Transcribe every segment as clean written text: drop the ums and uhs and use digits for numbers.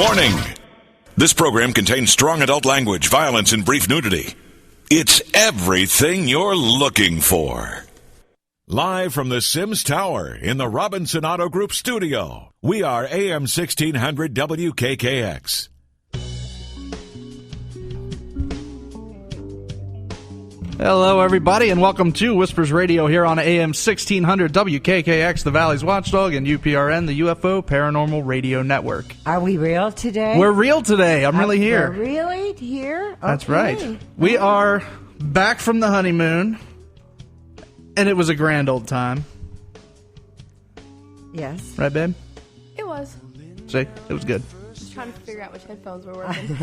Warning! This program contains strong adult language, violence, and brief nudity. It's everything you're looking for. Live from the Sims Tower in the Robinson Auto Group studio, we are AM 1600 WKKX. Hello, everybody, and welcome to Whispers Radio here on AM 1600 WKKX, the Valley's Watchdog, and UPRN, the UFO Paranormal Radio Network. Are we real today? We're real today. I'm really here. We're really here? That's right. We are back from the honeymoon, and it was a grand old time. Yes. Right, babe? It was. See? It was good. Just trying to figure out which headphones were working.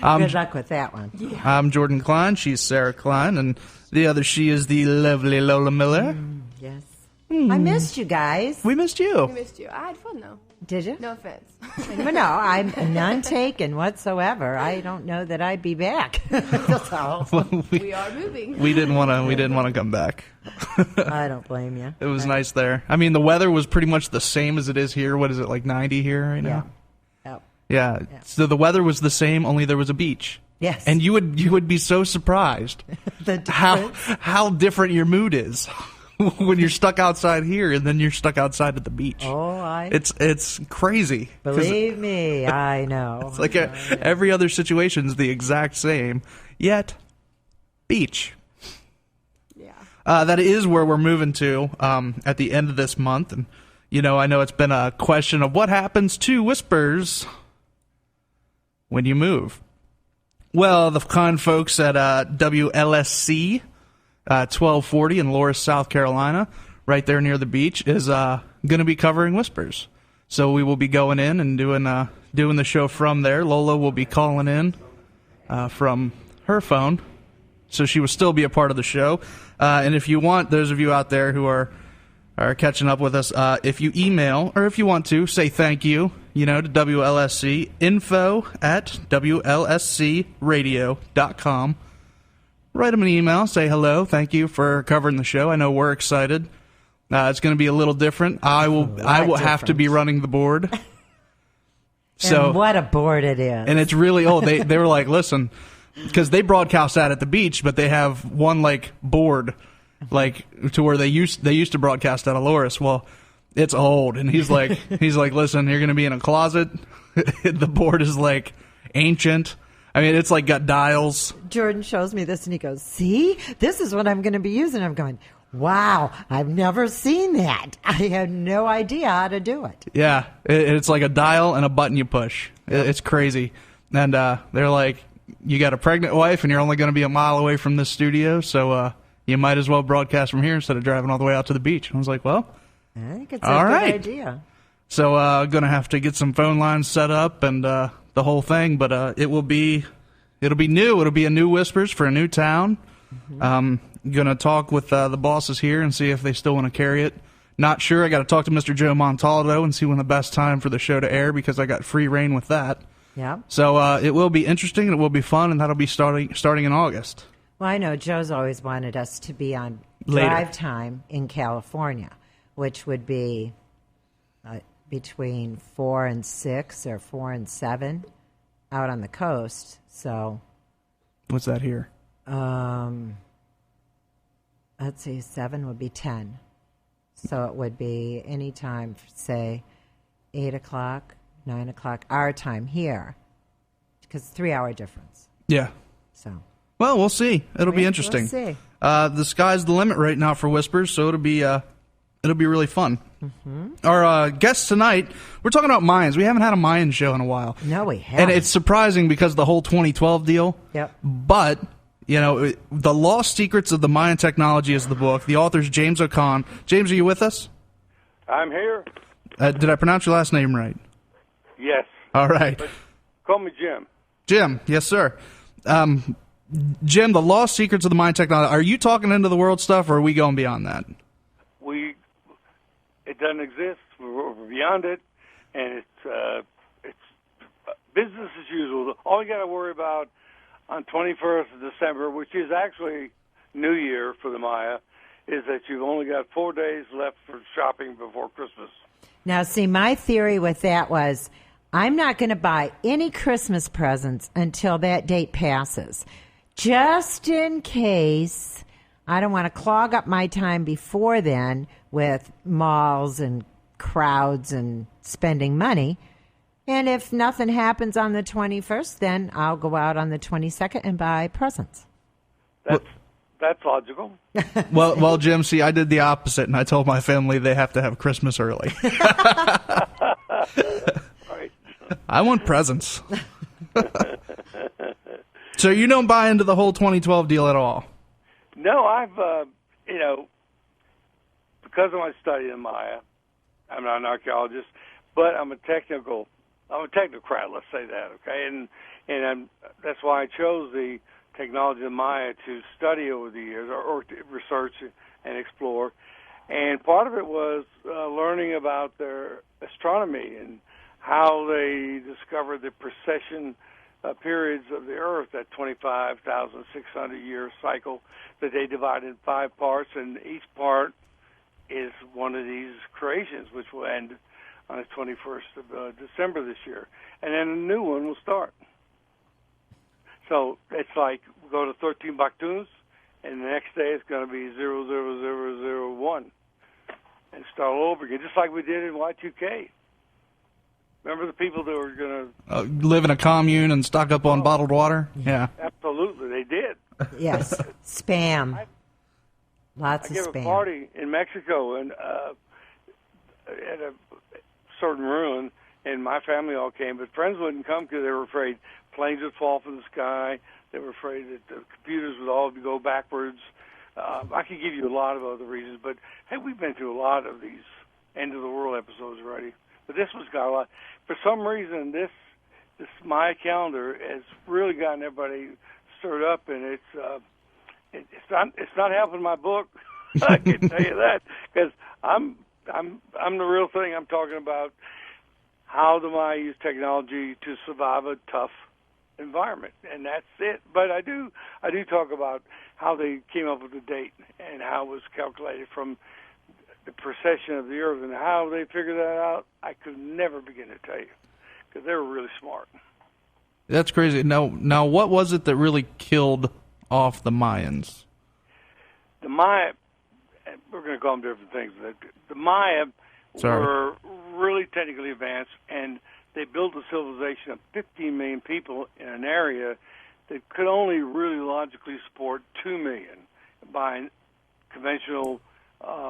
Good luck with that one. Yeah. I'm Jordan Cline. She's Sarah Cline. And the other she is the lovely Lola Miller. Yes. I missed you guys. We missed you. We missed you. I had fun, though. Did you? No offense. No, I'm none taken whatsoever. I don't know that I'd be back. So, We are moving. We didn't want to come back. I don't blame you. It was nice there. I mean, the weather was pretty much the same as it is here. What is it, like 90 here right now? Yeah. So the weather was the same, only there was a beach. Yes. And you would be so surprised how different your mood is when you're stuck outside here and then you're stuck outside at the beach. Oh, it's crazy. Believe me, I know. It's like every other situation is the exact same, yet beach. Yeah. That is where we're moving to at the end of this month. And, you know, I know it's been a question of what happens to Whispers when you move. Well, the kind folks at WLSC 1240 in Loris, South Carolina, right there near the beach, is going to be covering Whispers. So we will be going in and doing the show from there. Lola will be calling in from her phone, so she will still be a part of the show. And if you want, those of you out there who are catching up with us, if you email, or if you want to, say thank you, to WLSC, info@WLSCradio.com. Write them an email, say hello, thank you for covering the show. I know we're excited. It's going to be a little different. I will have to be running the board. So, and what a board it is. And it's really old. They were like, listen, because they broadcast that at the beach, but they have one board to where they used to broadcast out of Loris. Well, it's old, and he's like, listen, you're going to be in a closet. The board is ancient. I mean, it's got dials. Jordan shows me this, and he goes, see, this is what I'm going to be using. I'm going, wow, I've never seen that. I had no idea how to do it. Yeah, it's like a dial and a button you push. It's crazy. And they're like, you got a pregnant wife, and you're only going to be a mile away from this studio, so you might as well broadcast from here instead of driving all the way out to the beach. And I was like, well, I think it's a good idea. So I'm going to have to get some phone lines set up and the whole thing, but it'll be new. It'll be a new Whispers for a new town. Mm-hmm. Going to talk with the bosses here and see if they still want to carry it. Not sure. I got to talk to Mr. Joe Montaldo and see when the best time for the show to air, because I got free reign with that. Yeah. So it will be interesting and it will be fun, and that'll be starting in August. Well, I know Joe's always wanted us to be on Later. drive time in California, which would be between 4 and 6 or 4 and 7 out on the coast. So, what's that here? Let's see, 7 would be 10. So it would be any time, say, 8 o'clock, 9 o'clock, our time here, because 3-hour difference. Yeah. So. Well, we'll see. It'll be interesting. We'll see. The sky's the limit right now for Whispers, so it'll be really fun. Mm-hmm. Our guests tonight, we're talking about Mayans. We haven't had a Mayan show in a while. No, we haven't. And it's surprising because of the whole 2012 deal. Yep. But, The Lost Secrets of the Mayan Technology is the book. The author's James O'Con. James, are you with us? I'm here. Did I pronounce your last name right? Yes. All right. But call me Jim. Jim, yes, sir. Jim, The Lost Secrets of the Mayan Technology. Are you talking into the world stuff, or are we going beyond that? It doesn't exist. We're beyond it, and it's business as usual. All you got to worry about on 21st of December, which is actually New Year for the Maya, is that you've only got 4 days left for shopping before Christmas. Now, see, my theory with that was I'm not going to buy any Christmas presents until that date passes, just in case. I don't want to clog up my time before then with malls and crowds and spending money. And if nothing happens on the 21st, then I'll go out on the 22nd and buy presents. That's logical. Well, Jim, see, I did the opposite, and I told my family they have to have Christmas early. Right. I want presents. So you don't buy into the whole 2012 deal at all? No, I've, because of my study in Maya, I'm not an archaeologist, but I'm a technocrat, let's say that, okay? And that's why I chose the technology of Maya to study over the years, or to research and explore. And part of it was learning about their astronomy and how they discovered the precession periods of the Earth, that 25,600-year cycle that they divided in 5 parts, and each part is one of these creations, which will end on the 21st of December this year. And then a new one will start. So it's like we go to 13 Baktuns, and the next day it's going to be 00001, and start all over again, just like we did in Y2K. Remember the people that were going to live in a commune and stock up on bottled water? Yeah. Absolutely, they did. Yes, spam. Lots of I gave spam. a party in Mexico and at a certain ruin, and my family all came, but friends wouldn't come because they were afraid planes would fall from the sky. They were afraid that the computers would all go backwards. I could give you a lot of other reasons, but hey, we've been through a lot of these end of the world episodes already. But this one's got a lot. For some reason, this Maya calendar has really gotten everybody stirred up, and it's not helping my book. I can tell you that, because I'm the real thing. I'm talking about how the Maya use technology to survive a tough environment, and that's it. But I do talk about how they came up with the date and how it was calculated from the precession of the Earth, and how they figured that out, I could never begin to tell you, because they were really smart. That's crazy. Now, what was it that really killed off the Mayans? The Maya, we're going to call them different things. The Maya were really technically advanced, and they built a civilization of 15 million people in an area that could only really logically support 2 million by conventional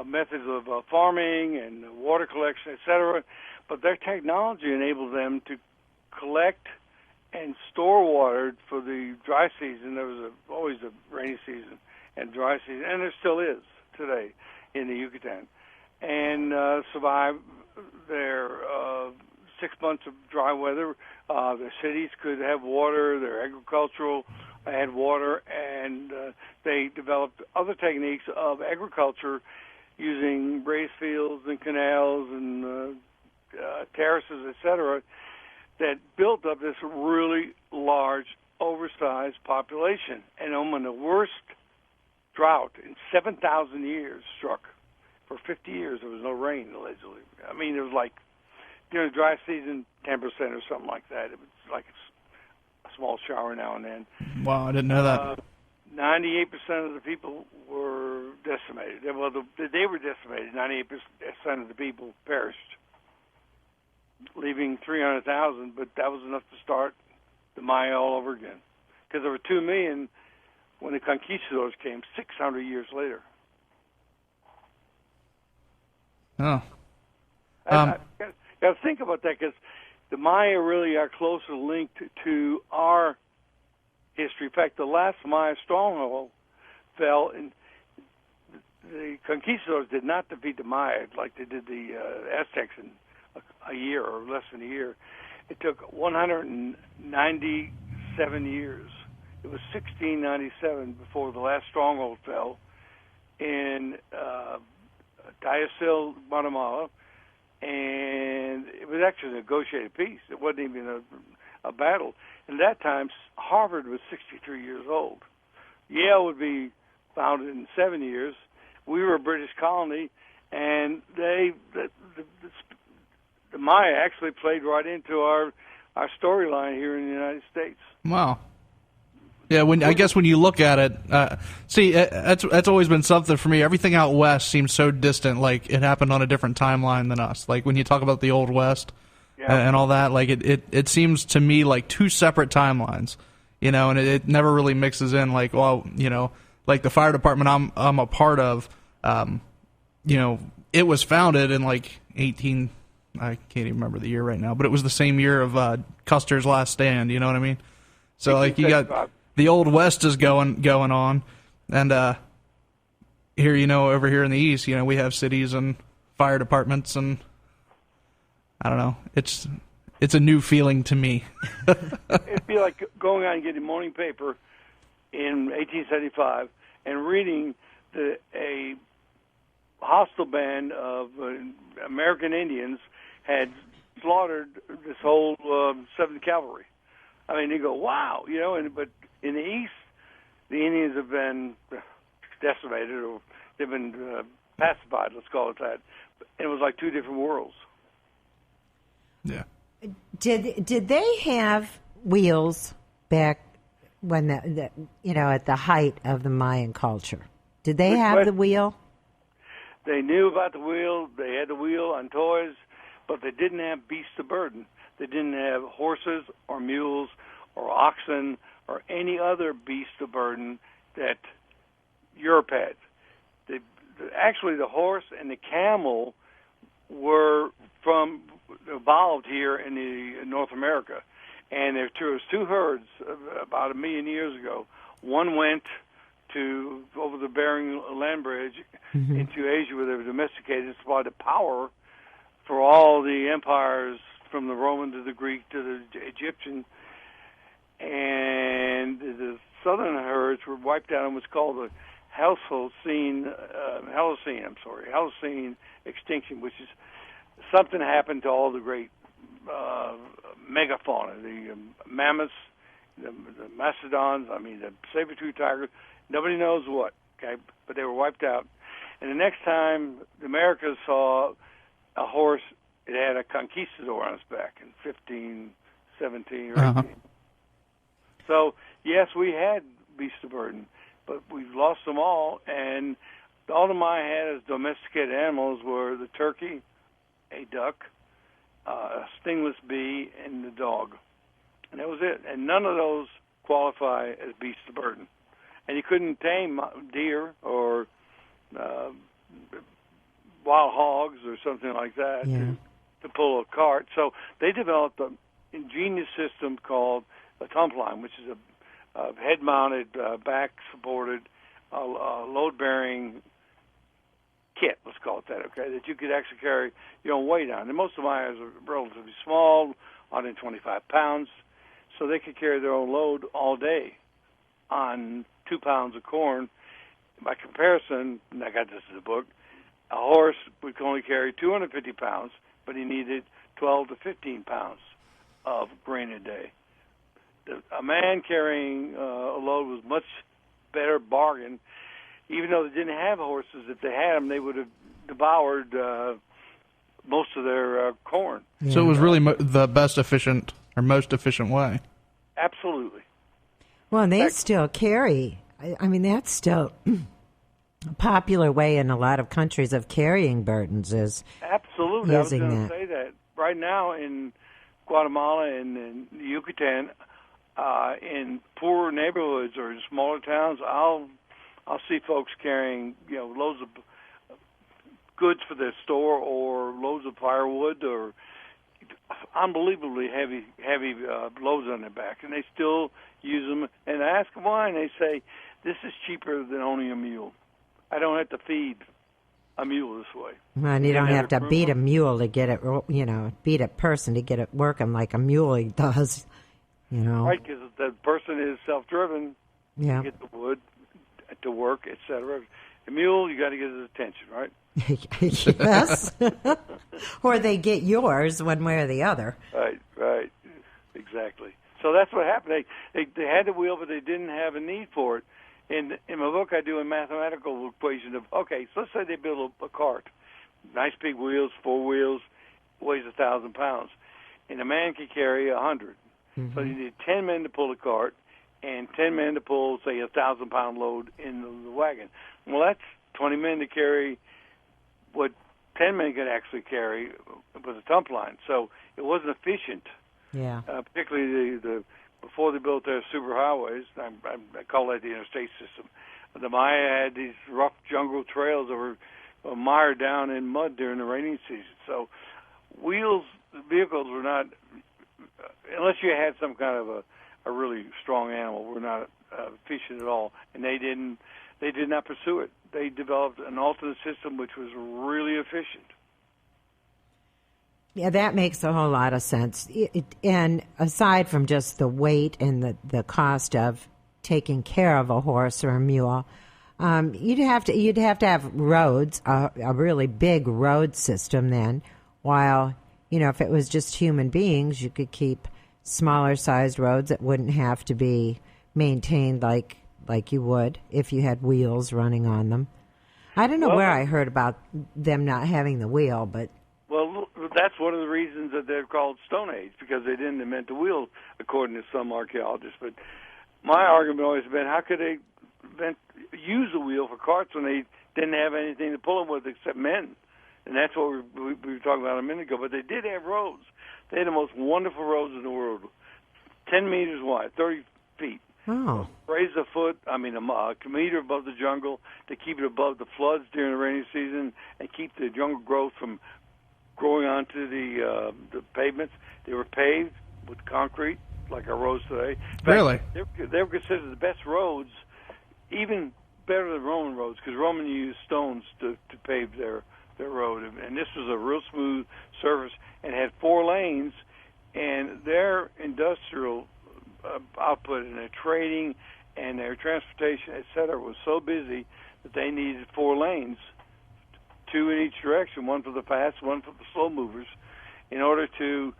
methods of farming and water collection, etc. But their technology enabled them to collect and store water for the dry season. There was always a rainy season and dry season, and there still is today in the Yucatan, and survive their 6 months of dry weather. Their cities could have water, their agricultural had water, and they developed other techniques of agriculture using raised fields and canals and terraces, etc., that built up this really large, oversized population. And when the worst drought in 7,000 years struck, for 50 years there was no rain, allegedly. I mean, it was like, during the dry season, 10% or something like that. It was like a small shower now and then. Wow, I didn't know that. 98% of the people were decimated. Well, they were decimated. 98% of the people perished, leaving 300,000, but that was enough to start the Maya all over again. Because there were 2 million when the conquistadors came 600 years later. Oh. I got to think about that, because the Maya really are closely linked to our history. In fact, the last Maya stronghold fell, and the conquistadors did not defeat the Maya like they did the Aztecs in a year or less than a year. It took 197 years. It was 1697 before the last stronghold fell in Tayasil, Guatemala, and it was actually a negotiated peace. It wasn't even a battle. And at that time, Harvard was 63 years old. Yale would be founded in 7 years. We were a British colony, and the the Maya actually played right into our storyline here in the United States. Wow. Yeah, I guess when you look at it, see, that's always been something for me. Everything out west seems so distant, like it happened on a different timeline than us. Like when you talk about the Old West and all that, like it seems to me like two separate timelines, and it never really mixes in. Like, well, like the fire department I'm a part of, it was founded in like I can't even remember the year right now, but it was the same year of Custer's Last Stand. You know what I mean? So like you got the Old West is going on, and here over here in the East, we have cities and fire departments, and I don't know. It's a new feeling to me. It'd be like going out and getting morning paper in 1875 and reading a hostile band of American Indians had slaughtered this whole 7th Cavalry. I mean, you go, wow, but in the East, the Indians have been decimated, or they've been pacified, let's call it that. And it was like two different worlds. Yeah. Did they have wheels back when at the height of the Mayan culture? Did they have the wheel? They knew about the wheel. They had the wheel on toys, but they didn't have beasts of burden. They didn't have horses or mules or oxen or any other beast of burden that Europe had. Actually, the horse and the camel were evolved here in North America. And there was two herds about 1 million years ago. One went over the Bering Land Bridge into Asia, where they were domesticated and supplied the power for all the empires from the Roman to the Greek to the Egyptian. And the southern herds were wiped out and was called the Holocene extinction, which is something happened to all the great megafauna, the mammoths, the mastodons, the saber-toothed tigers. Nobody knows what, okay? But they were wiped out. And the next time the Americas saw a horse, it had a conquistador on its back in 1517 or 18. So, yes, we had beasts of burden, but we've lost them all. And all the Maya had as domesticated animals were the turkey, a duck, a stingless bee, and the dog. And that was it. And none of those qualify as beasts of burden. And you couldn't tame deer or wild hogs or something like that to pull a cart. So they developed an ingenious system called a tump-line, which is a head-mounted, back-supported, load-bearing kit, let's call it that, okay, that you could actually carry your own weight on. And most of mine are relatively small, 125 pounds, so they could carry their own load all day on 2 pounds of corn. By comparison, and I got this in the book, a horse would only carry 250 pounds, but he needed 12 to 15 pounds of grain a day. A man carrying a load was much better bargain. Even though they didn't have horses, if they had them, they would have devoured most of their corn. Yeah. So it was really the most efficient way. Absolutely. Well, and they still carry. That's still a popular way in a lot of countries of carrying burdens is absolutely. I was using going to say that. Right now in Guatemala and in Yucatan, in poorer neighborhoods or in smaller towns, I'll see folks carrying, loads of goods for their store or loads of firewood or unbelievably heavy loads on their back, and they still use them. And I ask them why, and they say, this is cheaper than owning a mule. I don't have to feed a mule this way. Well, and you don't have to beat a mule to get it, beat a person to get it working like a mule does, Right, because the person is self-driven to get the wood to work, etc. A mule, you got to get his attention, right? Yes. Or they get yours one way or the other. Right. Exactly. So that's what happened. They had the wheel, but they didn't have a need for it. In my book, I do a mathematical equation of, okay, so let's say they build a cart. Nice big wheels, 4 wheels, weighs 1,000 pounds, and a man can carry 100. So you need 10 men to pull the cart, and 10 men to pull, say, 1,000-pound load in the wagon. Well, that's 20 men to carry what 10 men could actually carry with a dump line. So it wasn't efficient. Yeah. Particularly before they built their superhighways, I call that the interstate system. The Maya had these rough jungle trails that were mired down in mud during the rainy season. So vehicles were not, unless you had some kind of a really strong animal, were not efficient at all. And they did not pursue it. They developed an alternate system which was really efficient. Yeah, that makes a whole lot of sense. And aside from just the weight and the cost of taking care of a horse or a mule, you'd have to have roads, a really big road system then. While if it was just human beings, you could keep smaller sized roads that wouldn't have to be maintained like you would if you had wheels running on them. I don't know where I heard about them not having the wheel, but well, that's one of the reasons that they're called Stone Age, because they didn't invent the wheel, according to some archaeologists. But my argument always been, how could they use the wheel for carts when they didn't have anything to pull them with except men? And that's what we were talking about a minute ago. But they did have roads. They had the most wonderful roads in the world, 10 meters wide, 30 feet. Oh. Raise a foot, a meter above the jungle to keep it above the floods during the rainy season and keep the jungle growth from growing onto the pavements. They were paved with concrete, like our roads today. Really? They were considered the best roads, even better than Roman roads, because Roman used stones to pave their road. And this was a real smooth surface and had 4 lanes, and their industrial output and their trading and their transportation, et cetera, was so busy that they needed 4 lanes, 2 in each direction, one for the fast, one for the slow movers, in order to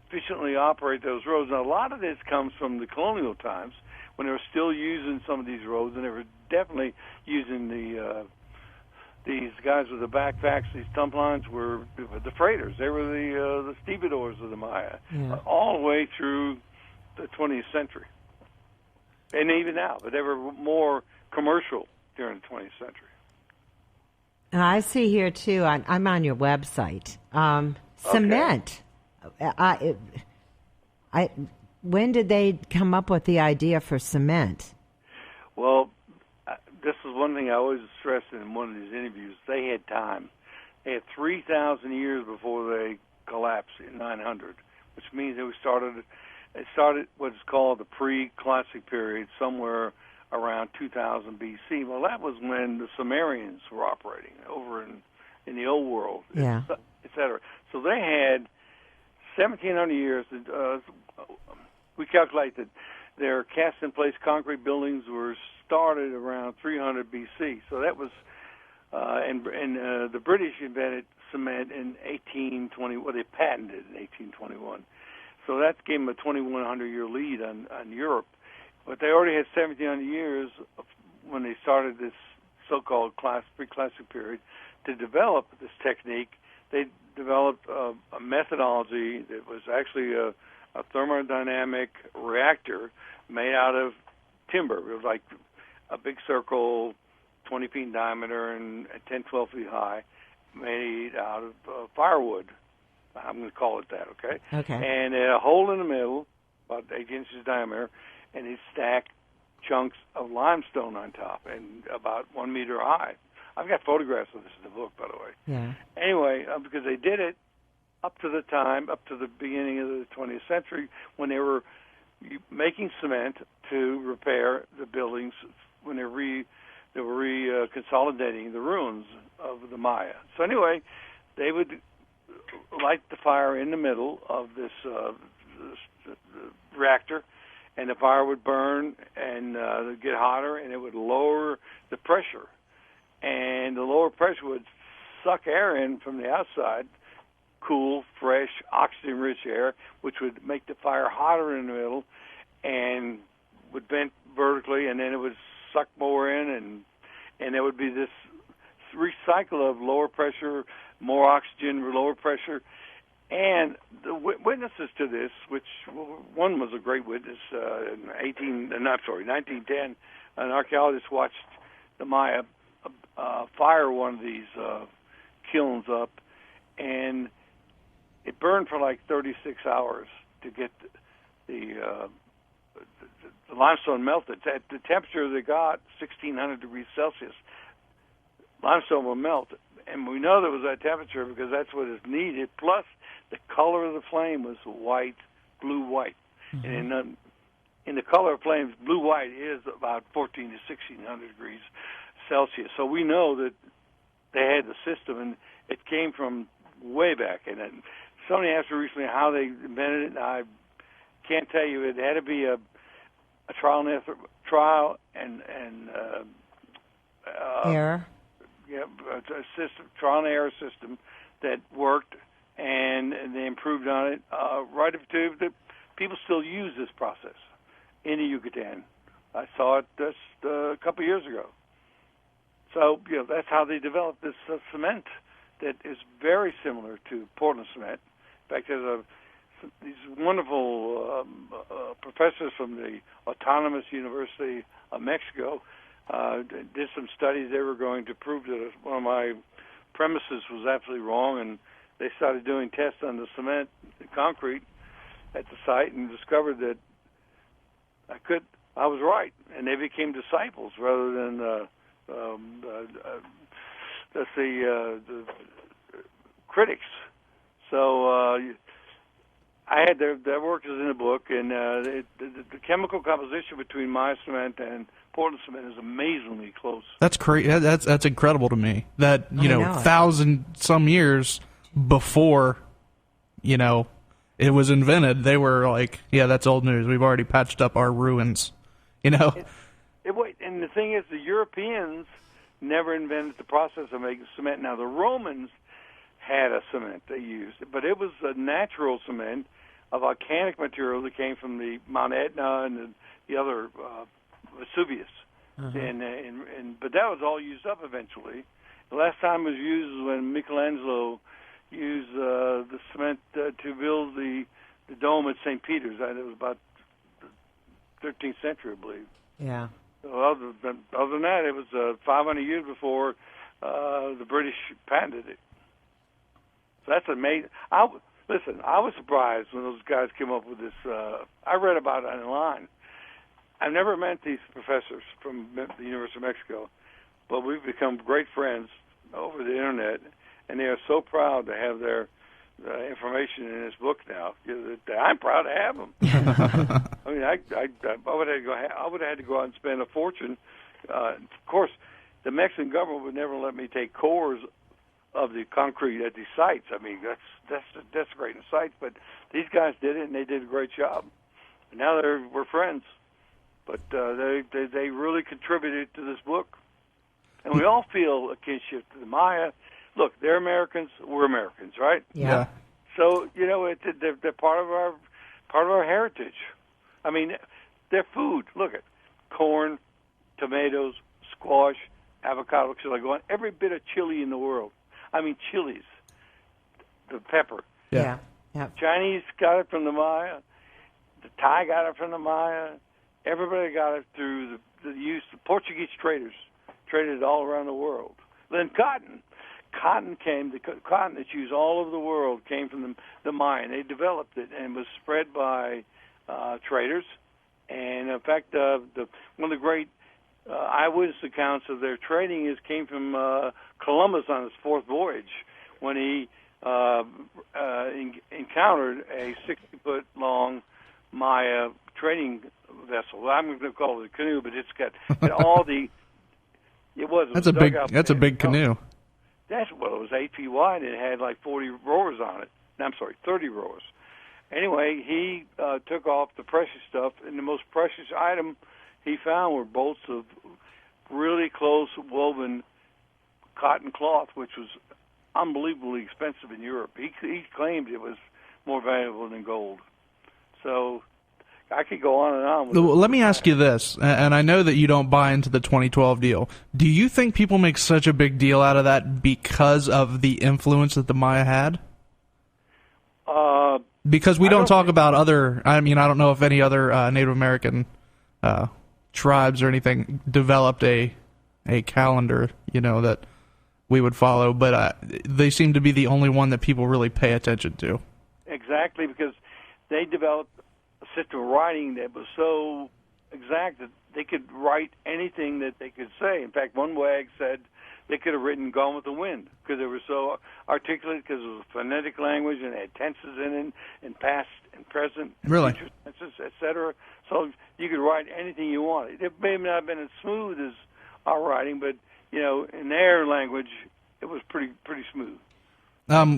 efficiently operate those roads. Now, a lot of this comes from the colonial times when they were still using some of these roads, and they were definitely using these guys with the backpacks, these dump lines were the freighters. They were the stevedores of the Maya, all the way through the 20th century. And even now, but they were more commercial during the 20th century. And I see here, too, I'm on your website, cement. When did they come up with the idea for cement? Well, this is one thing I always stress in one of these interviews. They had time. They had 3,000 years before they collapsed in 900, which means it started what's called the pre-classic period, somewhere around 2000 BC. Well, that was when the Sumerians were operating over in the old world, et cetera. So they had 1,700 years. We calculate that their cast-in-place concrete buildings were started around 300 BC. So that was, and the British invented cement in 1820. Well, they patented in 1821. So that gave them a 2,100-year lead on Europe. But they already had 1,700 years when they started this so-called pre-classic period to develop this technique. They developed a methodology that was actually a thermodynamic reactor made out of timber. It was like a big circle, 20 feet in diameter and 10, 12 feet high, made out of firewood. I'm going to call it that, okay? Okay. And a hole in the middle, about 8 inches diameter, and he stacked chunks of limestone on top and about 1 meter high. I've got photographs of this in the book, by the way. Yeah. Anyway, because they did it up to the beginning of the 20th century when they were making cement to repair the buildings when they were consolidating the ruins of the Maya. So anyway, they would light the fire in the middle of this reactor, and the fire would burn and get hotter, and it would lower the pressure. And the lower pressure would suck air in from the outside, cool, fresh, oxygen-rich air, which would make the fire hotter in the middle and would vent vertically, and then it would suck more in, and there would be this recycle of lower pressure more oxygen, lower pressure. And the witnesses to this, which one was a great witness in 1910, an archaeologist watched the Maya fire one of these kilns up, and it burned for like 36 hours to get the limestone melted. At the temperature they got, 1,600 degrees Celsius, limestone will melt. And we know there was that temperature because that's what is needed. Plus, the color of the flame was white, blue-white. Mm-hmm. And in the color of flames, blue-white is about 1,400 to 1,600 degrees Celsius. So we know that they had the system, and it came from way back. And somebody asked me recently how they invented it, and I can't tell you. It had to be a trial and error. Yeah, a system, trial and error system that worked, and they improved on it. Right up to the people still use this process in the Yucatan. I saw it just a couple of years ago. So that's how they developed this cement that is very similar to Portland cement. In fact, there's these wonderful professors from the Autonomous University of Mexico did some studies. They were going to prove that one of my premises was absolutely wrong, and they started doing tests on the cement and concrete at the site and discovered that I was right, and they became disciples rather than the critics. So I had their work is in the book, and the chemical composition between Maya cement and Portland cement is amazingly close. That's crazy. That's incredible to me. That 1,000 some years before, it was invented, they were like, yeah, that's old news. We've already patched up our ruins. And the thing is, the Europeans never invented the process of making cement. Now, the Romans had a cement they used, but it was a natural cement, a volcanic material that came from the Mount Etna and the other Vesuvius. But that was all used up eventually. The last time it was used was when Michelangelo used the cement to build the dome at St. Peter's. It was about the 13th century, I believe. Yeah. So other than that, it was 500 years before the British patented it. So that's amazing. I was surprised when those guys came up with this. I read about it online. I've never met these professors from the University of Mexico, but we've become great friends over the internet, and they are so proud to have their information in this book now. I'm proud to have them. I mean, I would have had to go out and spend a fortune. Of course, the Mexican government would never let me take cores of the concrete at these sites. I mean, that's desecrating the sites, but these guys did it, and they did a great job. And now we're friends. But they really contributed to this book. And we all feel a kinship to the Maya. Look, they're Americans, we're Americans, right? Yeah. So, they're part of our heritage. I mean, their food, look at corn, tomatoes, squash, avocado, every bit of chili in the world. I mean, chilies, the pepper. Yeah. Chinese got it from the Maya. The Thai got it from the Maya. Everybody got it through the use of Portuguese traders, traded it all around the world. Then cotton. The cotton that's used all over the world came from the Maya. They developed it and was spread by traders. And in fact, one of the great eyewitness accounts of their trading came from Columbus on his fourth voyage, when he encountered a 60-foot long Maya trading vessel. I'm going to call it a canoe, but it's got all the. That's a big canoe. It was 8 feet wide. And it had like 40 rowers on it. 30 rowers. Anyway, he took off the precious stuff, and the most precious item he found were bolts of really close woven cotton cloth, which was unbelievably expensive in Europe. He claimed it was more valuable than gold. So I could go on and on. Well, let me ask you this, and I know that you don't buy into the 2012 deal. Do you think people make such a big deal out of that because of the influence that the Maya had? Because we don't talk about other, I mean, I don't know if any other Native American tribes or anything developed a calendar, that we would follow, but they seem to be the only one that people really pay attention to. Exactly, because they developed a system of writing that was so exact that they could write anything that they could say. In fact, one wag said they could have written Gone with the Wind because they were so articulate, because it was a phonetic language and it had tenses in it, and past and present, and really, future tenses, etc. So you could write anything you wanted. It may not have been as smooth as our writing, but in their language, it was pretty smooth.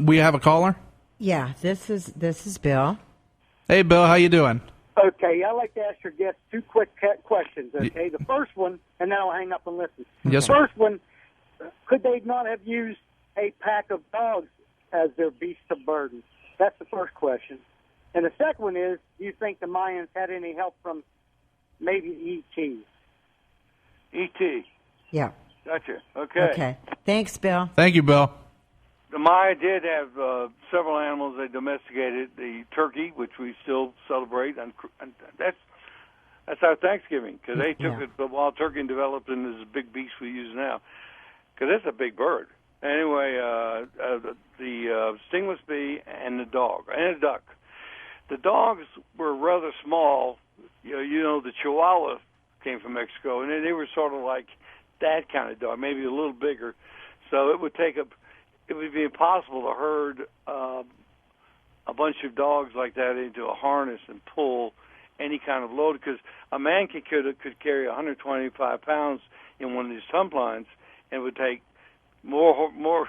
We have a caller. Yeah, this is Bill. Hey, Bill, how you doing? Okay, I'd like to ask your guests two quick questions, okay? The first one, and then I'll hang up and listen. Yes, the sir. first one, could they not have used a pack of dogs as their beasts of burden? That's the first question. And the second one is, do you think the Mayans had any help from maybe E.T.? E.T. Yeah. Gotcha. Okay. Okay. Thanks, Bill. Thank you, Bill. The Maya did have several animals they domesticated. The turkey, which we still celebrate, and that's our Thanksgiving, because they took the wild turkey and developed into this big beast we use now, because it's a big bird. Anyway, the stingless bee and the dog and the duck. The dogs were rather small. The Chihuahua came from Mexico, and they were sort of like that kind of dog, maybe a little bigger. So it would be impossible to herd a bunch of dogs like that into a harness and pull any kind of load, because a man could carry 125 pounds in one of these tump lines, and it would take more.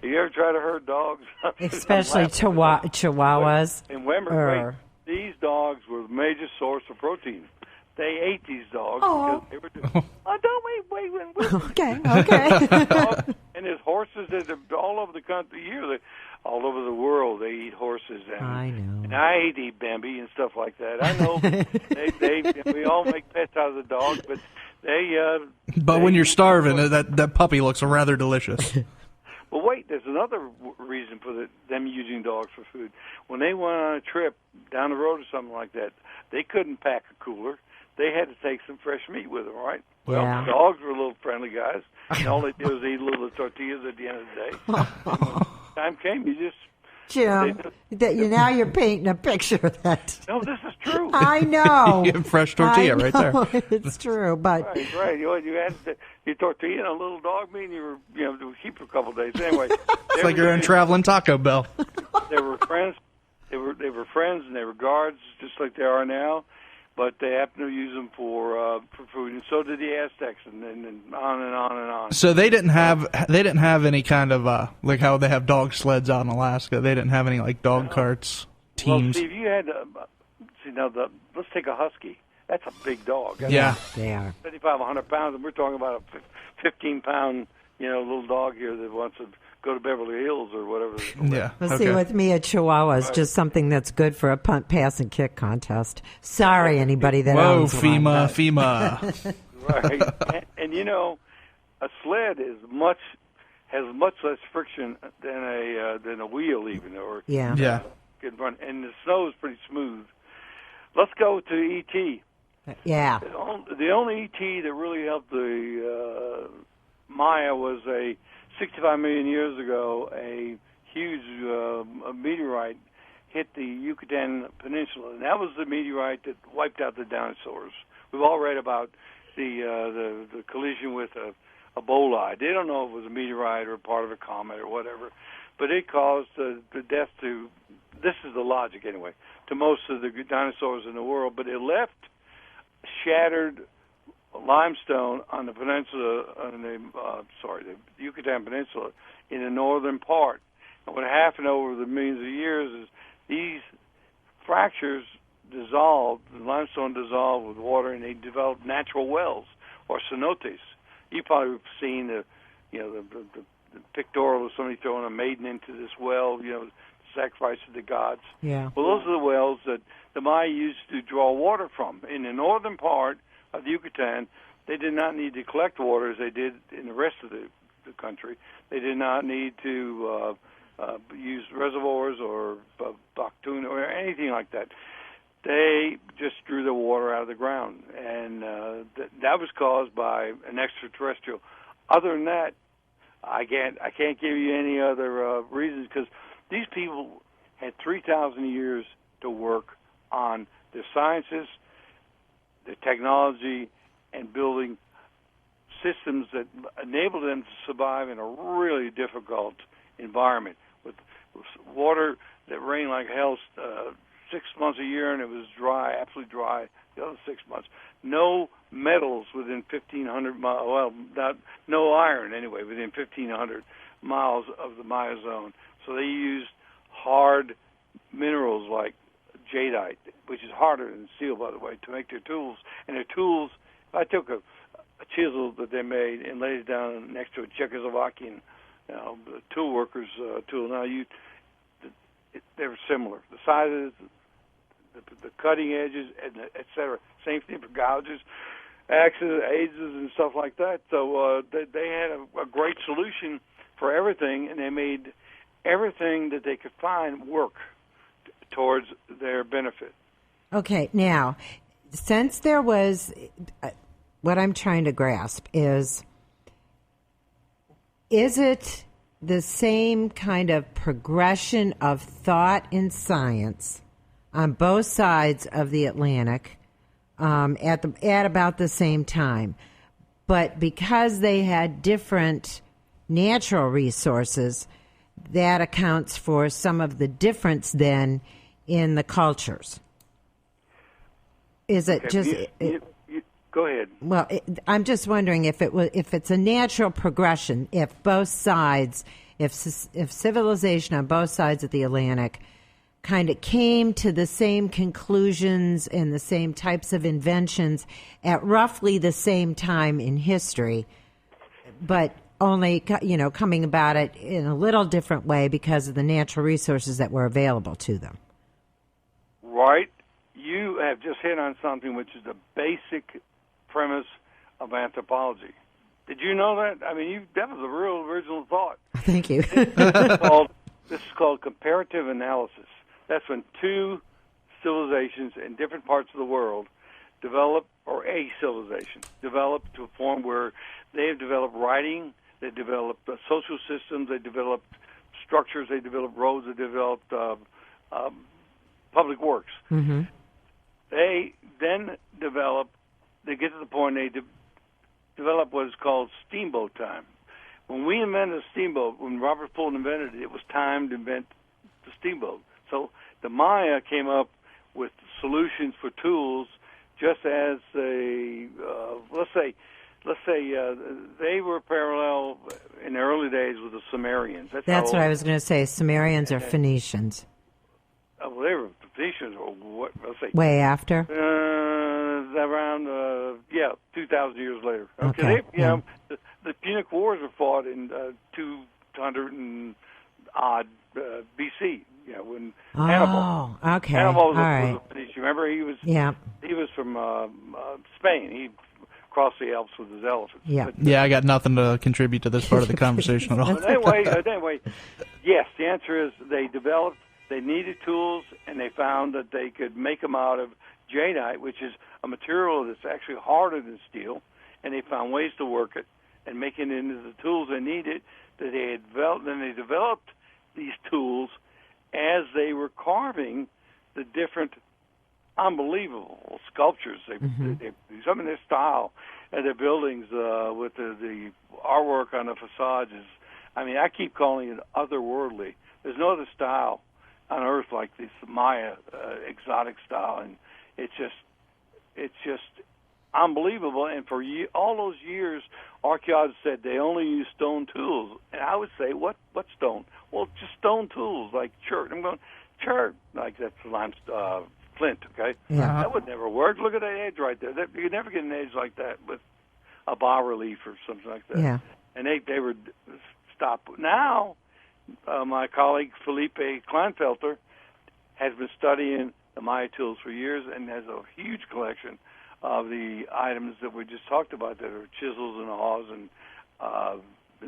You ever try to herd dogs? Especially Chihuahuas. And remember, these dogs were a major source of protein. They ate these dogs because they were don't wait. Okay. And there's horses that are all over the country, all over the world. They eat horses, and I know. And I eat Bambi and stuff like that. I know we all make pets out of the dogs, but But when you're starving, that puppy looks rather delicious. Well, wait, there's another reason for them using dogs for food. When they went on a trip down the road or something like that, they couldn't pack a cooler. They had to take some fresh meat with them, right? Yeah. Well, dogs were little friendly guys, and all they did was eat little tortillas at the end of the day. And when time came, you just... Jim, now you're painting a picture of that. No, this is true. I know. Fresh tortilla right there. It's true, but... Right. You had your tortilla and a little dog meat, and you were, to keep for a couple of days. Anyway. It's like you're in traveling Taco Bell. They were friends. They were friends, and they were guards, just like they are now. But they happened to use them for food, and so did the Aztecs, and on and on and on. So they didn't have any kind of like how they have dog sleds out in Alaska. They didn't have any like dog carts, teams. Well, Steve, you had let's take a husky. That's a big dog. Yeah, they are 7,500 pounds, and we're talking about a 15-pound, little dog here that wants to go to Beverly Hills or whatever. Yeah. Well, see, with me, a Chihuahua is just something that's good for a punt, pass, and kick contest. Sorry, anybody that owns one. Whoa, FEMA. Right, and a sled has much less friction than a wheel even, or can run, and the snow is pretty smooth. Let's go to E.T. Yeah. The only E.T. that really helped the Maya was 65 million years ago, a huge meteorite hit the Yucatan Peninsula, and that was the meteorite that wiped out the dinosaurs. We've all read about the collision with a bolide. They don't know if it was a meteorite or part of a comet or whatever, but it caused the death to, this is the logic anyway, to most of the dinosaurs in the world, but it left shattered limestone on the peninsula, the Yucatan Peninsula, in the northern part. And what happened over the millions of years is these fractures dissolved, the limestone dissolved with water, and they developed natural wells, or cenotes. You've probably seen the pictorial of somebody throwing a maiden into this well, sacrificed to the gods. Yeah. Well, those are the wells that the Maya used to draw water from. In the northern part of the Yucatan, they did not need to collect water as they did in the rest of the country. They did not need to use reservoirs or bactuna or anything like that. They just drew the water out of the ground, and that was caused by an extraterrestrial. Other than that, I can't give you any other reasons, because these people had 3,000 years to work on their sciences, their technology, and building systems that enabled them to survive in a really difficult environment with water that rained like hell 6 months a year, and it was dry, absolutely dry the other 6 months. No metals within 1,500 miles. Well, no iron anyway within 1,500 miles of the Maya zone. So they used hard minerals like jadeite, which is harder than steel, by the way, to make their tools. And their tools, I took a chisel that they made and laid it down next to a Czechoslovakian tool worker's tool. Now, they were similar. The sizes, the cutting edges, and et cetera. Same thing for gouges, axes, adzes, and stuff like that. So they had a great solution for everything, and they made everything that they could find work towards their benefit. Okay, now, since there was, what I'm trying to grasp is it the same kind of progression of thought in science on both sides of the Atlantic at about the same time? But because they had different natural resources, that accounts for some of the difference then in the cultures. Is it go ahead. Well, I'm just wondering if it's a natural progression, if both sides, if civilization on both sides of the Atlantic kind of came to the same conclusions and the same types of inventions at roughly the same time in history, but only, coming about it in a little different way because of the natural resources that were available to them. Right. You have just hit on something which is the basic premise of anthropology. Did you know that? I mean, that was a real original thought. Thank you. This is called comparative analysis. That's when two civilizations in different parts of the world develop, or a civilization develop to a form where they have developed writing, they developed social systems, they developed structures, they developed roads, they developed public works. Mm-hmm. They then they get to the point they develop what is called steamboat time. When we invented a steamboat, when Robert Fulton invented it, it was time to invent the steamboat. So the Maya came up with solutions for tools, just as let's say they were parallel in the early days with the Sumerians. That's what I was going to say. Sumerians or Phoenicians? Well, they were Phoenicians, or what? Let's say way after. Around 2,000 years later. Okay. The Punic Wars were fought in 200 and odd BC. When Hannibal. Okay. Hannibal was right. a Phoenician. Remember, he was from Spain. He crossed the Alps with his elephants. Yeah. Yeah, I got nothing to contribute to this part of the conversation at all. But anyway, yes, the answer is they needed tools, and they found that they could make them out of jadeite, which is a material that's actually harder than steel, and they found ways to work it and make it into the tools they needed. That they had developed, and they developed these tools as they were carving the different unbelievable sculptures. They some in their style and their buildings with the artwork on the facades is, I keep calling it otherworldly. There's no other style on Earth like this Maya exotic style, and it's just unbelievable. And for all those years, archaeologists said they only use stone tools, and I would say, what stone? Well, just stone tools like chert. I'm going chert, like that's limestone, flint. Okay, that would never work. Look at that edge right there. You could never get an edge like that with a bas relief or something like that. Yeah. And they would stop. Now my colleague Felipe Kleinfelter has been studying the Maya tools for years and has a huge collection of the items that we just talked about that are chisels and aws and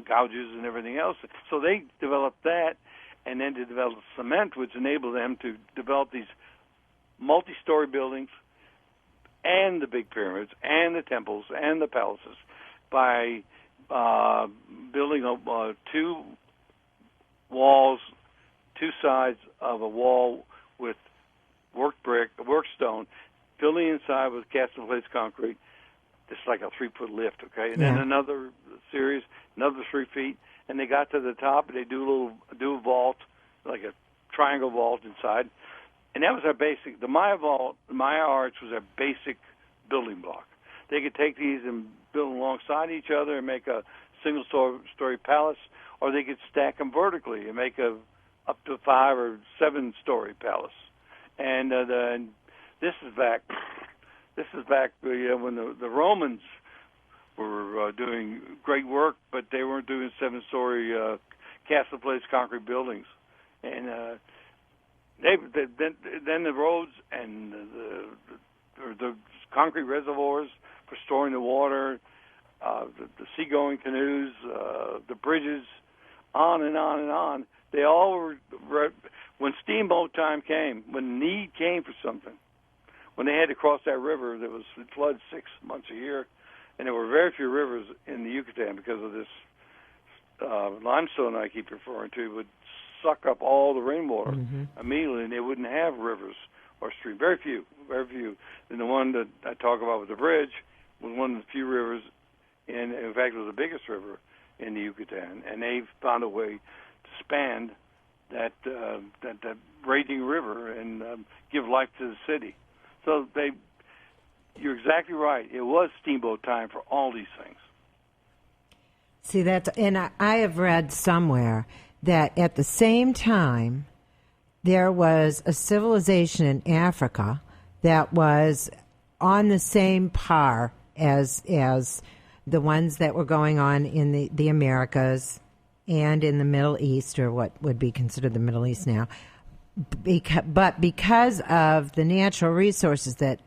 gouges and everything else. So they developed that, and then to develop cement, which enabled them to develop these multi-story buildings and the big pyramids and the temples and the palaces by building two walls, two sides of a wall with work brick, work stone, filling inside with cast and glazed concrete, just like a 3-foot lift, okay? And then another series, another 3 feet, and they got to the top, and they do a vault, like a triangle vault inside. And that was our basic. The Maya vault, the Maya arch was our basic building block. They could take these and build them alongside each other and make a single-story palace, or they could stack them vertically and make a up to 5 or 7-story palace. And this is back. This is back when the Romans were doing great work, but they weren't doing 7-story cast-in-place concrete buildings. And then the roads and the concrete reservoirs for storing the water, the seagoing canoes, the bridges, on and on and on. They all were, when steamboat time came, when need came for something, when they had to cross that river, there was floods 6 months a year, and there were very few rivers in the Yucatan because of this limestone I keep referring to would suck up all the rainwater immediately, and they wouldn't have rivers or streams. Very few. And the one that I talk about with the bridge was one of the few rivers, and in fact it was the biggest river in the Yucatan, and they found a way to span that raging river and give life to the city. So you're exactly right. It was steamboat time for all these things. See, and I have read somewhere that at the same time there was a civilization in Africa that was on the same par as the ones that were going on in the Americas and in the Middle East, or what would be considered the Middle East now. But because of the natural resources that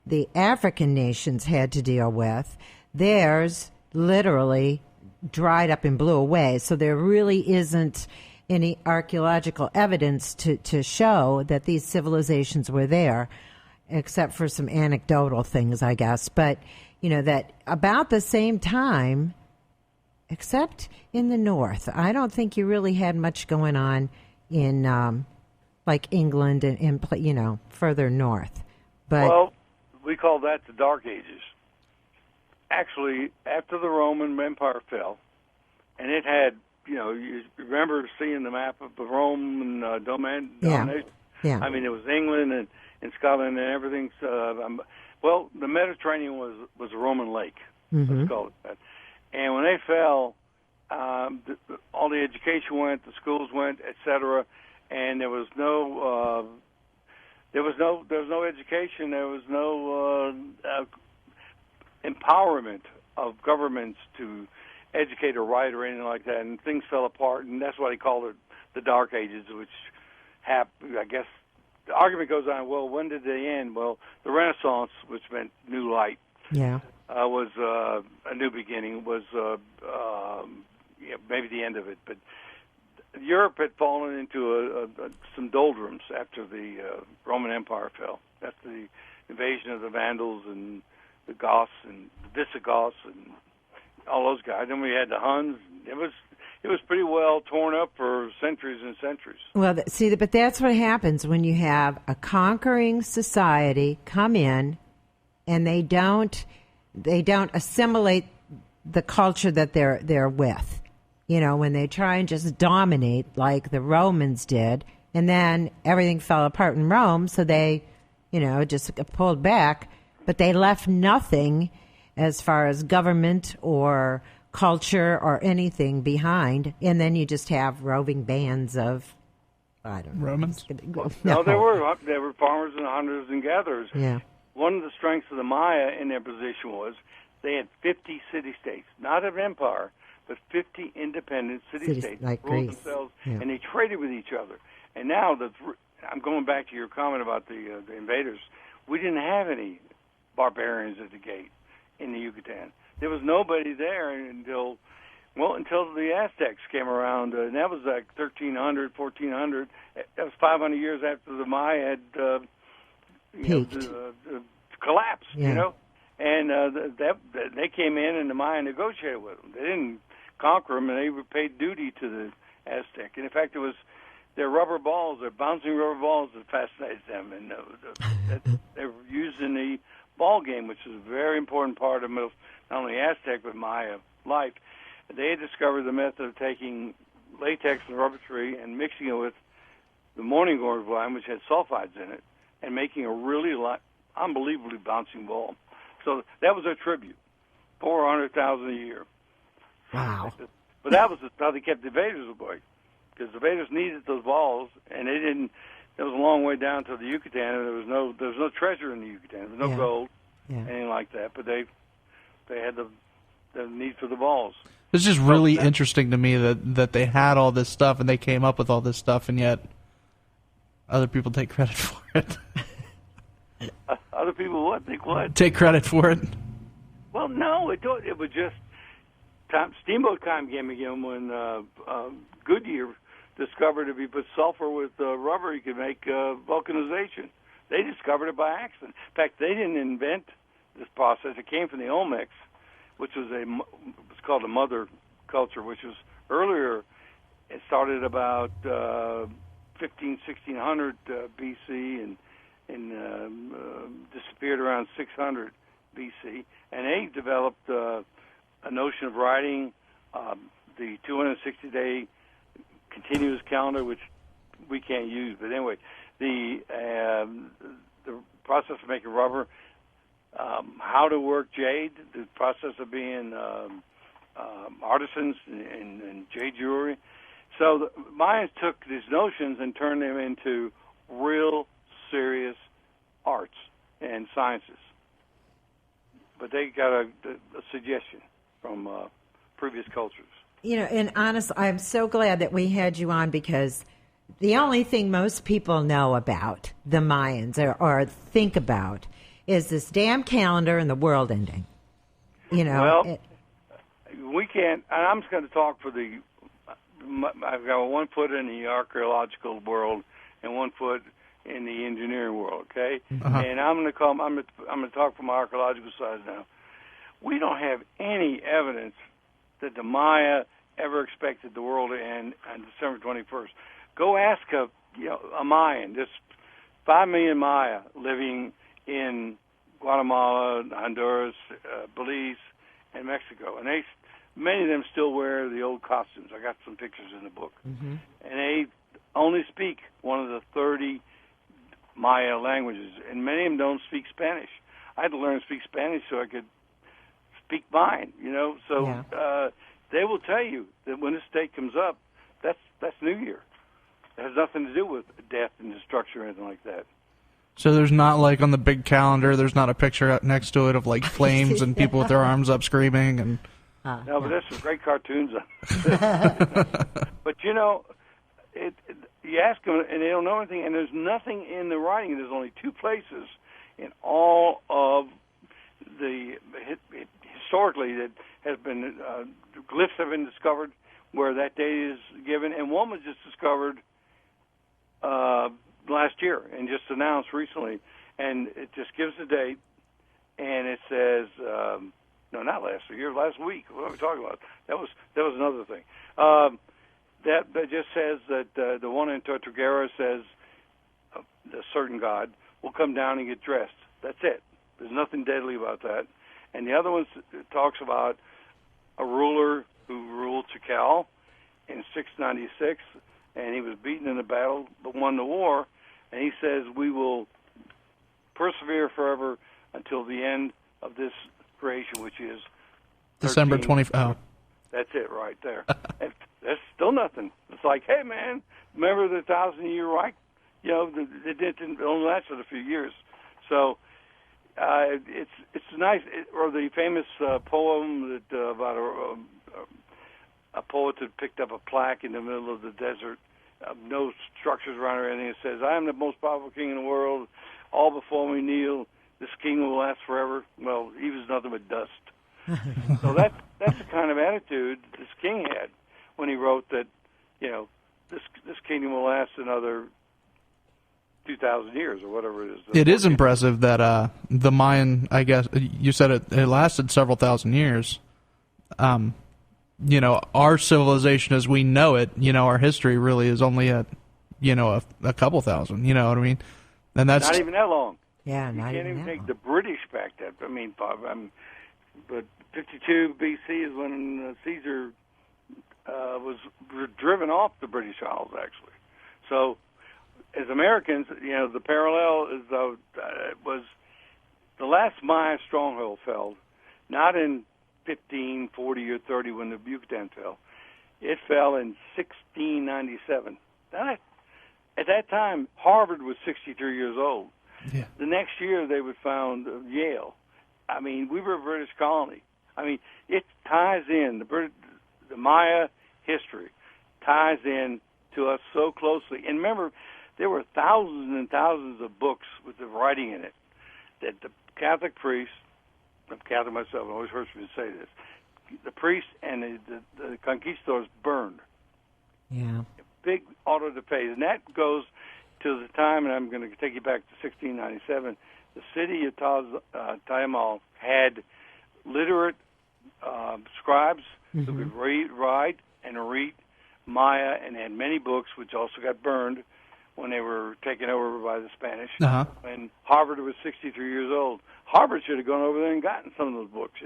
the African nations had to deal with, theirs literally dried up and blew away. So there really isn't any archaeological evidence to show that these civilizations were there, except for some anecdotal things, I guess. But, that about the same time, except in the north, I don't think you really had much going on in like England and further north. But well, we call that the Dark Ages. Actually, after the Roman Empire fell, and it had, you remember seeing the map of the Roman domination? Yeah. I mean, it was England and Scotland and everything. Well, the Mediterranean was a Roman lake. Let's call it that. And when they fell, all the education went, the schools went, etc. And there was no education. There was no empowerment of governments to educate or write or anything like that, and things fell apart, and that's why they called it the Dark Ages, which happened, I guess. The argument goes on, well, when did they end? Well, the Renaissance, which meant new light, was a new beginning, was maybe the end of it. But Europe had fallen into some doldrums after the Roman Empire fell. That's the invasion of the Vandals and the Goths and the Visigoths and all those guys. Then we had the Huns. It was pretty well torn up for centuries and centuries. Well, but that's what happens when you have a conquering society come in, and they don't assimilate the culture that they're with. When they try and just dominate like the Romans did, and then everything fell apart in Rome, so they, just pulled back, but they left nothing as far as government or culture or anything behind, and then you just have roving bands of, I don't know. Romans? No, there were farmers and hunters and gatherers. Yeah. One of the strengths of the Maya in their position was they had 50 city-states, not an empire, but 50 independent Cities city-states like ruled Greece. themselves, Yeah. and they traded with each other. And now, I'm going back to your comment about the invaders. We didn't have any barbarians at the gate in the Yucatan. There was nobody there until the Aztecs came around, and that was like 1300, 1400. That was 500 years after the Maya had Peaked. collapsed, Yeah. And they came in, and the Maya negotiated with them. They didn't conquer them, and they were paid duty to the Aztec. And in fact, it was their rubber balls, their bouncing rubber balls, that fascinated them, and they were used in the ball game, which is a very important part of not only Aztec but Maya life. They had discovered the method of taking latex and rubber tree and mixing it with the morning glory vine, which had sulfides in it, and making a really unbelievably bouncing ball. So that was their tribute, 400,000 a year. Wow. But that was how they kept the invaders away, because the invaders needed those balls, and they didn't. There was a long way down to the Yucatan, and there was no treasure in the Yucatan. There was no gold, anything like that. But they had the need for the balls. It's just really interesting to me that they had all this stuff and they came up with all this stuff, and yet other people take credit for it. Other people what? Think what? Take credit for it. Well, no, it was just steamboat time came again when Goodyear discovered if you put sulfur with rubber, you could make vulcanization. They discovered it by accident. In fact, they didn't invent this process. It came from the Olmecs, which was it's called a mother culture, which was earlier. It started about 1600 BC and disappeared around 600 BC. And they developed a notion of writing the 260-day continuous calendar, which we can't use. But anyway, the process of making rubber, how to work jade, the process of being artisans in jade jewelry. So the Mayans took these notions and turned them into real serious arts and sciences. But they got a suggestion from previous cultures. You know, and honestly, I'm so glad that we had you on, because the only thing most people know about the Mayans or think about is this damn calendar and the world ending. You know, well, we can't. And I'm just going to talk for the. I've got 1 foot in the archaeological world and 1 foot in the engineering world. Okay, and I'm going to talk from the archaeological side now. We don't have any evidence that the Maya ever expected the world to end on December 21st. Go ask a Mayan, just 5 million Maya living in Guatemala, Honduras, Belize, and Mexico, and many of them still wear the old costumes. I got some pictures in the book, and they only speak one of the 30 Maya languages, and many of them don't speak Spanish. I had to learn to speak Spanish so I could speak mine, So they will tell you that when this date comes up, that's New Year. It has nothing to do with death and destruction or anything like that. So there's not, like, on the big calendar, there's not a picture out next to it of, like, flames and people with their arms up screaming. And no, but there's some great cartoons on But, you ask them, and they don't know anything, and there's nothing in the writing. There's only 2 places in all of the historically that has been glyphs have been discovered where that date is given, and one was just discovered last year and just announced recently, and it just gives the date, and it says no, not last year, last week. What are we talking about? That was another thing. That just says that the one in Tortuguera says a certain god will come down and get dressed. That's it. There's nothing deadly about that. And the other one talks about a ruler who ruled Tikal in 696, and he was beaten in the battle but won the war. And he says, we will persevere forever until the end of this creation, which is December 20th. Oh. That's it right there. That's still nothing. It's like, hey, man, remember the 1,000-year Reich? It didn't only lasted a few years. So it's nice. Or the famous poem that about a poet had picked up a plaque in the middle of the desert, no structures around or anything. It says, "I am the most powerful king in the world. All before me kneel. This king will last forever." Well, he was nothing but dust. So that's the kind of attitude this king had when he wrote that, this kingdom will last another 2,000 years or whatever it is. It is impressive that the Mayan, I guess, you said it lasted several thousand years. Our civilization as we know it, our history really is only at, a couple thousand, you know what I mean? And that's not even that long. Yeah, you not can't even that take long. the British back then. But 52 BC is when Caesar was driven off the British Isles, actually. So, as Americans, the parallel is was the last Maya stronghold fell, not in 1540 or 30 when the Yucatan fell. It fell in 1697. At that time, Harvard was 63 years old. Yeah. The next year, they would found Yale. I mean, we were a British colony. I mean, it ties in, the Maya history ties in to us so closely. And remember, there were thousands and thousands of books with the writing in it that the Catholic priests, I'm Catholic myself, it always hurts me to say this, the priests and the conquistadors burned. Yeah. Big auto da fe. And that goes to the time, and I'm going to take you back to 1697, the city of Tayamal had literate scribes who could write and read Maya, and had many books, which also got burned when they were taken over by the Spanish. Uh-huh. When Harvard was 63 years old, Harvard should have gone over there and gotten some of those books.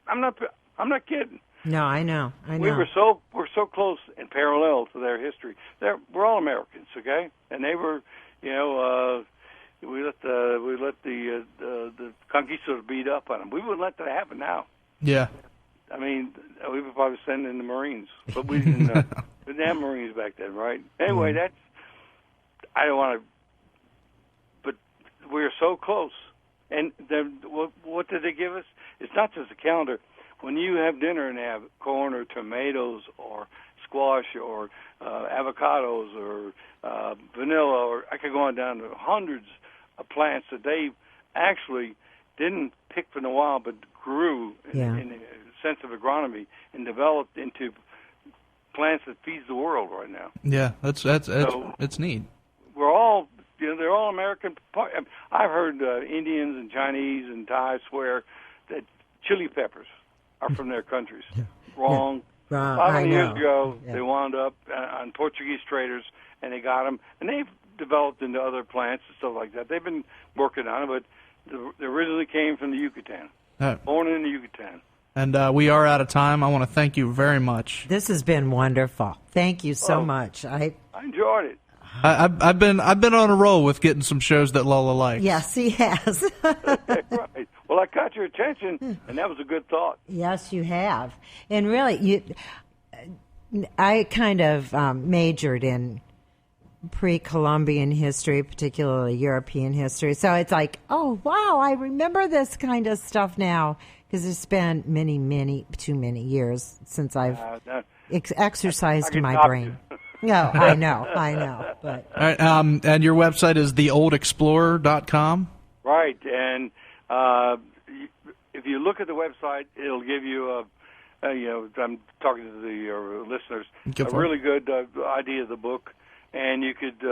I'm not kidding. No, I know. We're so close and parallel to their history. We're all Americans, okay? And they were, we let the conquistadors beat up on them. We wouldn't let that happen now. Yeah. I mean, we would probably send in the Marines, but we didn't have Marines back then, right? Anyway, I don't want to, but we're so close. And then what did they give us? It's not just a calendar. When you have dinner and have corn or tomatoes or squash or avocados or vanilla, or I could go on down to hundreds of plants that they actually didn't pick from the wild but grew in the sense of agronomy and developed into plants that feeds the world right now. Yeah, it's neat. We're all, they're all American. I've heard Indians and Chinese and Thais swear that chili peppers are from their countries. Wrong. Yeah. 500 years ago, they wound up on Portuguese traders, and they got them, and they've developed into other plants and stuff like that. They've been working on it, but they originally came from the Yucatan, born in the Yucatan. And we are out of time. I want to thank you very much. This has been wonderful. Thank you so much. I enjoyed it. I've been on a roll with getting some shows that Lola likes. Yes, he has. Right. Well, I caught your attention, and that was a good thought. Yes, you have. And really, I kind of majored in pre-Columbian history, particularly European history. So it's like, oh, wow, I remember this kind of stuff now, because it's been too many years since I've exercised my brain. No, I know. But all right, and your website is theoldexplorer.com? Right, and if you look at the website, it'll give you I'm talking to the listeners, a really good idea of the book, and you could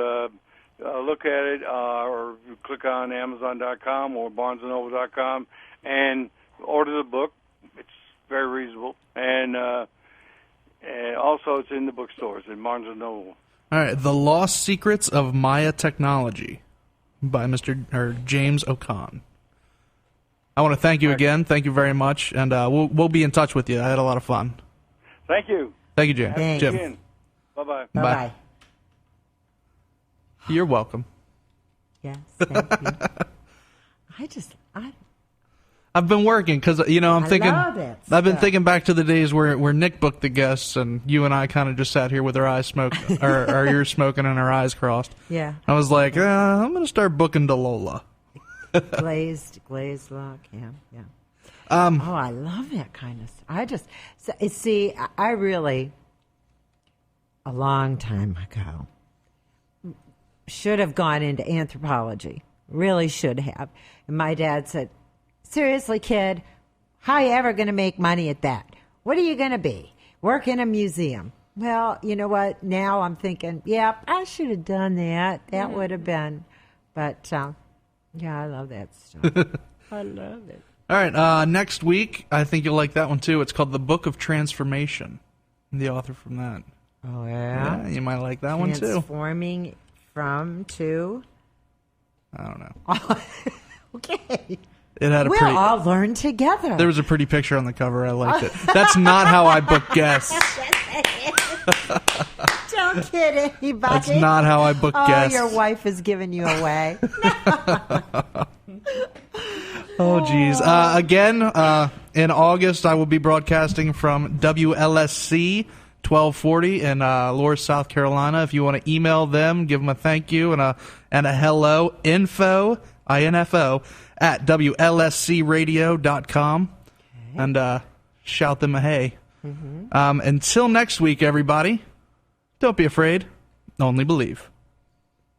look at it or click on Amazon.com or BarnesandNoble.com and order the book. It's very reasonable, and also it's in the bookstores in Barnes & Noble. All right, The Lost Secrets of Maya Technology by Mr. James O'Con. I want to thank you again. Thank you very much, and we'll be in touch with you. I had a lot of fun. Thank you. Thank you, Jim. Thanks. Jim. Bye-bye. bye-bye. You're welcome. Yes, thank you. I've been working because I'm thinking. Love it. I've been thinking back to the days where Nick booked the guests, and you and I kind of just sat here with our eyes smoked, or our ears smoking, and our eyes crossed. Yeah. I was like, I'm going to start booking Dalola. glazed look. Yeah. Oh, I love that kind of stuff. I really, a long time ago, should have gone into anthropology. Really should have. And my dad said, seriously, kid, how are you ever going to make money at that? What are you going to be? Work in a museum. Well, you know what? Now I'm thinking, yeah, I should have done that. That would have been. But, yeah, I love that stuff. I love it. All right, next week, I think you'll like that one too. It's called The Book of Transformation. The author from that. Oh, yeah? Yeah, you might like that one too. Transforming from to? I don't know. Okay. It had a We'll all learn together. There was a pretty picture on the cover. I liked it. That's not how I book guests. Don't kid anybody. That's not how I book guests. Oh, your wife is giving you away. Oh, geez. Again, in August, I will be broadcasting from WLSC 1240 in Loris, South Carolina. If you want to email them, give them a thank you and a hello, info, INFO, at WLSCradio.com. Okay. And shout them a hey. Mm-hmm. Until next week, everybody, don't be afraid, only believe.